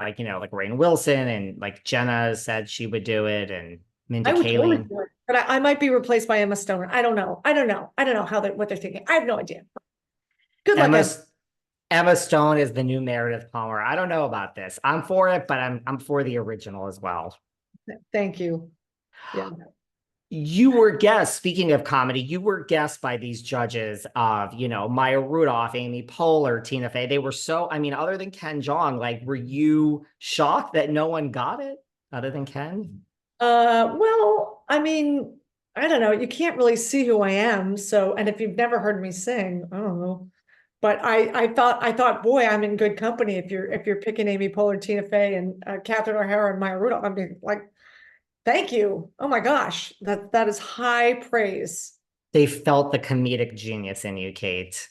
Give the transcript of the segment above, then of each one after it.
like, like Rainn Wilson and like Jenna said she would do it and Mindy I would totally Kaling. do it, but I might be replaced by Emma Stone. I don't know. I don't know how what they're thinking. I have no idea. Good luck, Emma Emma. Emma Stone is the new Meredith Palmer. I don't know about this. I'm for it, but I'm for the original as well. Thank you. Yeah. You were guessed, speaking of comedy, you were guessed by these judges of, Maya Rudolph, Amy Poehler, Tina Fey. They were so, I mean, other than Ken Jeong, like, were you shocked that no one got it other than Ken? Well, I mean, I don't know. You can't really see who I am. So, and if you've never heard me sing, I don't know. But I thought, boy, I'm in good company if you're picking Amy Poehler, Tina Fey, and Catherine O'Hara and Maya Rudolph. I mean, like, thank you. Oh my gosh, that is high praise. They felt the comedic genius in you, Kate.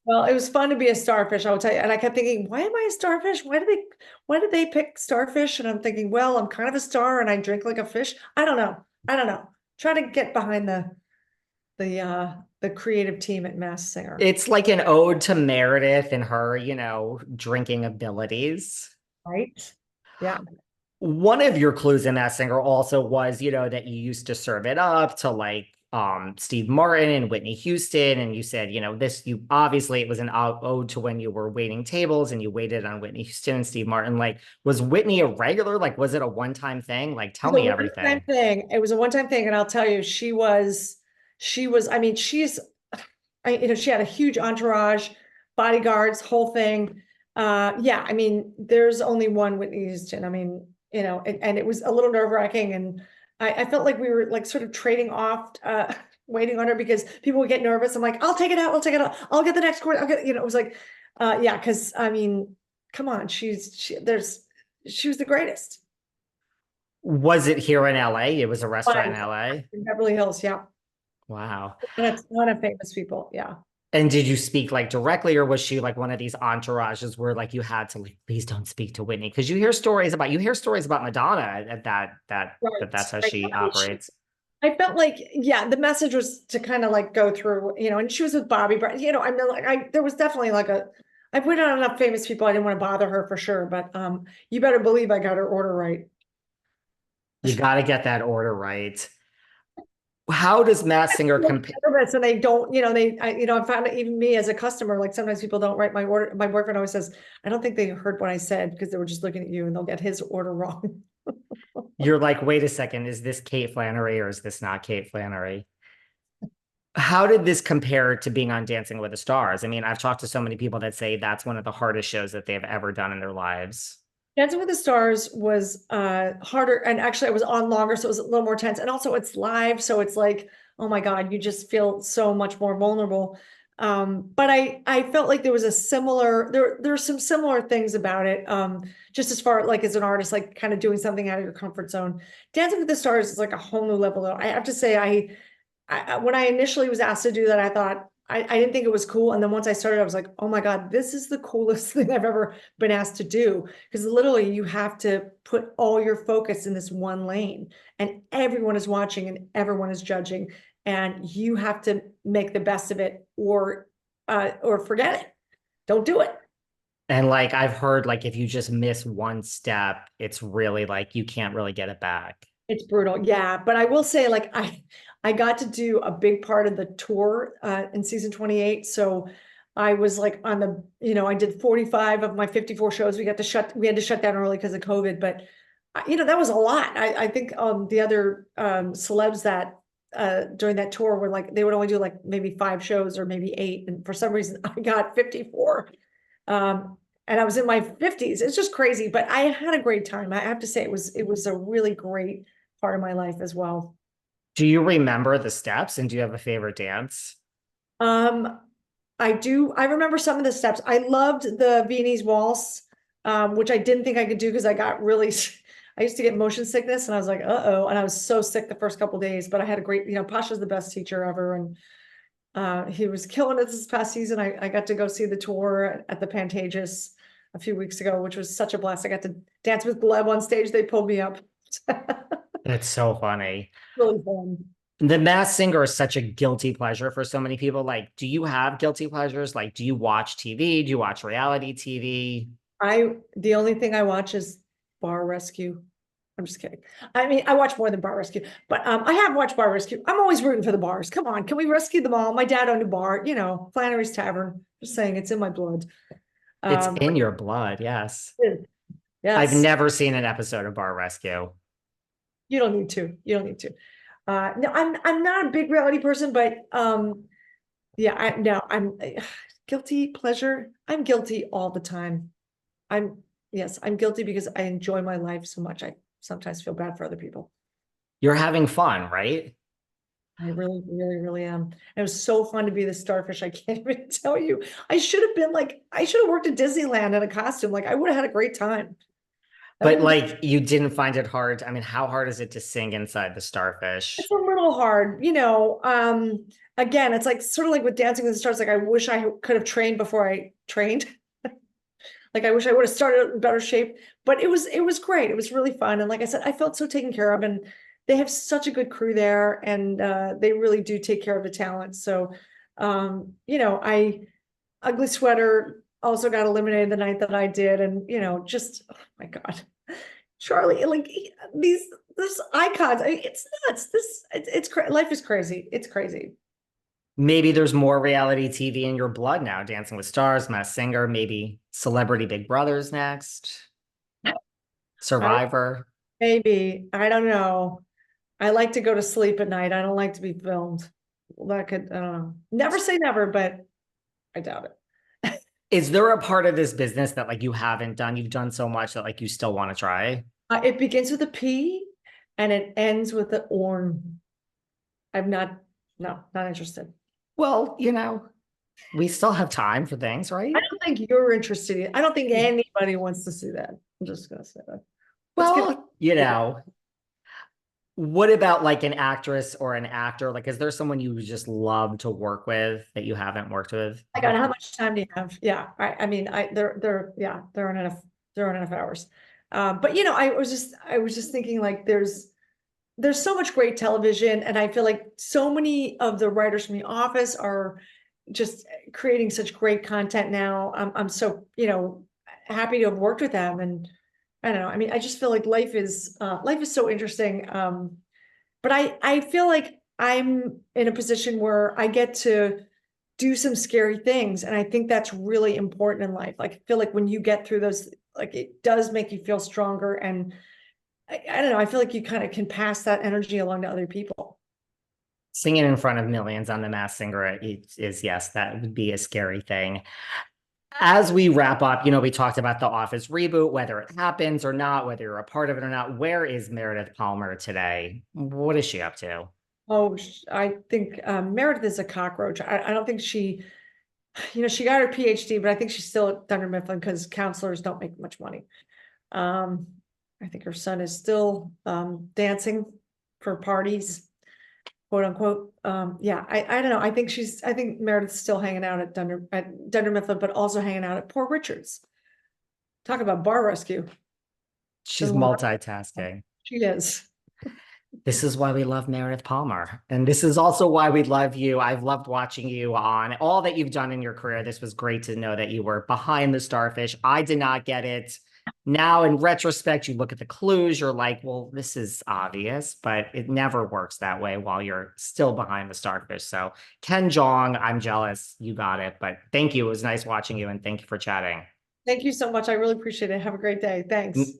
Well, it was fun to be a starfish, I will tell you. And I kept thinking, why am I a starfish? Why did they pick starfish? And I'm thinking, well, I'm kind of a star and I drink like a fish. I don't know. I don't know. Try to get behind the creative team at Mass Singer, It's like an ode to Meredith and her, drinking abilities. right? Yeah. One of your clues in that singer also was, that you used to serve it up to like Steve Martin and Whitney Houston. And you said, this you obviously it was an ode to when you were waiting tables and you waited on Whitney Houston and Steve Martin. Like, was Whitney a regular? Like, was it a one-time thing? Like, It tell was a me one-time everything. thing. It was a one-time thing, and I'll tell you, I mean, she had a huge entourage, bodyguards, whole thing. Yeah, I mean, there's only one Whitney Houston. I mean, and it was a little nerve-wracking, and I felt like we were like sort of trading off, waiting on her because people would get nervous. I'm like, I'll take it out, I'll take it out, I'll get the next court, it was like, yeah, because I mean, come on, she was the greatest. Was it here in LA? It was a restaurant in Fine. LA. In Beverly Hills, yeah. Wow. And a ton of famous people, yeah. And did you speak like directly, or was she like one of these entourages where like you had to like, please don't speak to Whitney? Because you hear stories about Madonna at that's Right. how Right. she operates. I felt like, yeah, the message was to kind of like go through, and she was with Bobby, but I mean, like, there was definitely like I put on enough famous people. I didn't want to bother her for sure, but you better believe I got her order right. You got to get that order right. How does Mass Singer compare? Nervous and they don't, I found it even me as a customer, like sometimes people don't write my order. My boyfriend always says, I don't think they heard what I said because they were just looking at you and they'll get his order wrong. You're like, wait a second, is this Kate Flannery or is this not Kate Flannery? How did this compare to being on Dancing with the Stars? I mean, I've talked to so many people that say that's one of the hardest shows that they've ever done in their lives. Dancing with the Stars was harder, and actually it was on longer, so it was a little more tense. And also it's live, so it's like, oh my God, you just feel so much more vulnerable. But I felt like there was there are some similar things about it. Just as far like as an artist, like kind of doing something out of your comfort zone. Dancing with the Stars is like a whole new level. Though I have to say, when I initially was asked to do that, I thought I didn't think it was cool. And then once I started, I was like, oh my God, this is the coolest thing I've ever been asked to do. Because literally you have to put all your focus in this one lane and everyone is watching and everyone is judging. And you have to make the best of it or forget it. Don't do it. And like I've heard, like if you just miss one step, it's really like you can't really get it back. It's brutal. Yeah. But I will say, like, I got to do a big part of the tour in season 28. So I was like on I did 45 of my 54 shows. We had to shut down early because of COVID, but that was a lot. I think the other celebs that during that tour were like, they would only do like maybe 5 shows or maybe 8. And for some reason I got 54. And I was in my 50s. It's just crazy, but I had a great time. I have to say it was a really great part of my life as well. Do you remember the steps and do you have a favorite dance? Um, I do. I remember some of the steps. I loved the Viennese waltz, which I didn't think I could do because I got really, I used to get motion sickness and I was like, uh-oh. And I was so sick the first couple of days, but I had a great, Pasha's the best teacher ever. And he was killing it this past season. I got to go see the tour at the Pantages a few weeks ago, which was such a blast. I got to dance with Gleb on stage. They pulled me up. That's so funny. Really fun. The Masked Singer is such a guilty pleasure for so many people. Like, do you have guilty pleasures? Like, do you watch TV? Do you watch reality TV? The only thing I watch is Bar Rescue. I'm just kidding. I mean, I watch more than Bar Rescue, but I have watched Bar Rescue. I'm always rooting for the bars. Come on, can we rescue them all? My dad owned a bar, Flannery's Tavern. Just saying, it's in my blood. It's in But your blood, yes. I've yes, never seen an episode of Bar Rescue. you don't need to. You don't need to. No, I'm not a big reality person, but yeah, I'm guilty pleasure. I'm guilty all the time. I'm guilty because I enjoy my life so much. I sometimes feel bad for other people. You're having fun, right? I really, really, really am. It was so fun to be the starfish. I can't even tell you. I should have worked at Disneyland in a costume. Like I would have had a great time. I But would have, like you didn't find it hard. I mean, how hard is it to sing inside the it's starfish? a little hard, again, it's like sort of like with Dancing with the Stars. Like I wish I could have trained before I trained. Like I wish I would have started in better shape, but it was great. It was really fun. And like I said, I felt so taken care of, and they have such a good crew there, and they really do take care of the talent. So I Ugly Sweater also got eliminated the night that I did, and just oh my God. Charlie, like this icons, it's nuts. Life is crazy. It's crazy. Maybe there's more reality TV in your blood now. Dancing with Stars, Masked Singer, maybe Celebrity Big Brother's next. I Survivor. maybe I don't know. I like to go to sleep at night. I don't like to be filmed. Well, that could, I don't know. Never say never, but I doubt it. Is there a part of this business that like you haven't done? You've done so much that like you still want to try? It begins with a P and it ends with an orn. I'm not, no, not interested. Well, we still have time for things, right? I don't think you're interested. I don't think anybody wants to see that. I'm just gonna say that. Let's get Well, what about like an actress or an actor? Like, is there someone you just love to work with that you haven't worked with I got how before? much time do you have? Yeah, I mean, they're on enough hours. But I was just thinking like there's so much great television, and I feel like so many of the writers from The Office are just creating such great content now. I'm so happy to have worked with them, and I don't know. I mean, I just feel like life is so interesting. But I feel like I'm in a position where I get to do some scary things, and I think that's really important in life. Like I feel like when you get through those, like it does make you feel stronger, and I don't know. I feel like you kind of can pass that energy along to other people. Singing in front of millions on The Masked Singer is, yes, that would be a scary thing. As we wrap up, we talked about the Office reboot, whether it happens or not, whether you're a part of it or not. Where is Meredith Palmer today? What is she up to? Oh, I think Meredith is a cockroach. I don't think she got her PhD, but I think she's still at Dunder Mifflin because counselors don't make much money. Um, I think her son is still dancing for parties, quote unquote. Yeah, I don't know. I think Meredith's still hanging out at Dunder Mifflin, but also hanging out at Port Richards. Talk about bar rescue. She's Does a lot. multitasking. She is. This is why we love Meredith Palmer. And this is also why we love you. I've loved watching you on all that you've done in your career. This was great to know that you were behind the starfish. I did not get it. Now, in retrospect, you look at the clues, you're like, well, this is obvious, but it never works that way while you're still behind the starfish. So, Ken Jong, I'm jealous you got it, but thank you. It was nice watching you, and thank you for chatting. Thank you so much. I really appreciate it. Have a great day. Thanks. Me